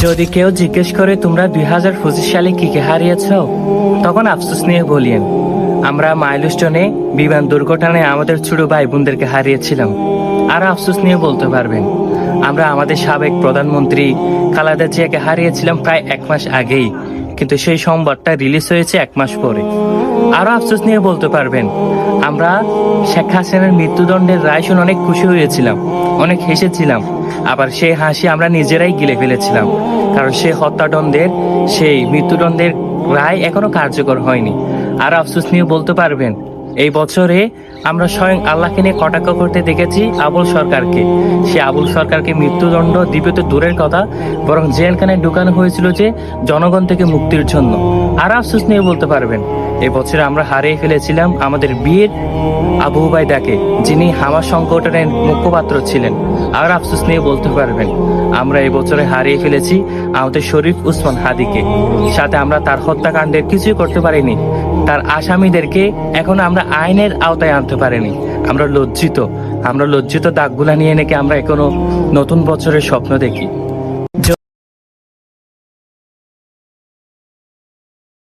যদি কেউ জিজ্ঞেস করে তোমরা 2025 সালে কি কি হারিয়েছ, তখন আফসোস নিয়ে বলিয়েন আমরা মাইলস্টোনে বিমান দুর্ঘটনায় আমাদের ছোট ভাই বোনদেরকে হারিয়েছিলাম। আর আফসোস নিয়ে বলতে পারবেন আমরা আমাদের সাবেক প্রধানমন্ত্রী খালেদা জিয়াকে হারিয়েছিলাম প্রায় 1 মাস আগেই, কিন্তু সেই সংবাদটা রিলিজ হয়েছে 1 মাস পরে। আরো আফসোস নিয়ে বলতে পারবেন আমরা শেখ হাসিনার মৃত্যুদণ্ডের রায় শুনে অনেক খুশি হয়েছিলাম, অনেক হেসেছিলাম, আবার সেই হাসি আমরা নিজেরাই গিলে ফেলেছিলাম, কারণ সেই হত্যাদণ্ডের সেই মৃত্যুদণ্ডের রায় এখনো কার্যকর হয়নি। আর আফসোস নিয়ে বলতে পারবেন এই বছরে আমরা স্বয়ং আল্লাহকে নিয়ে কটাক্ষ করতে দেখেছি আবুল সরকারকে। সে আবুল সরকারকে মৃত্যুদণ্ড দিবে তো দূরের কথা, বরং জেলখানায় ঢুকানো হয়েছিল যে জনগণ থেকে মুক্তির জন্য। আর আফসোস নিয়ে বলতে পারবেন এই বছরে আমরা হারিয়ে ফেলেছিলাম আমাদের বীর আবু উবাইদাকে, যিনি হামা সংগঠনের মুখপাত্র ছিলেন। আর আফসোস নিয়ে বলতে পারবেন আমরা এই বছরে হারিয়ে ফেলেছি আমাদের শরীফ উসমান হাদিকে। সাথে আমরা তার হত্যাকাণ্ডের কিছুই করতে পারিনি, তার আসামিদেরকে এখনো আমরা আইনের আওতায় আনতে পারিনি। আমরা লজ্জিত দাগগুলা নিয়ে নাকি আমরা এখনো নতুন বছরের স্বপ্ন দেখি।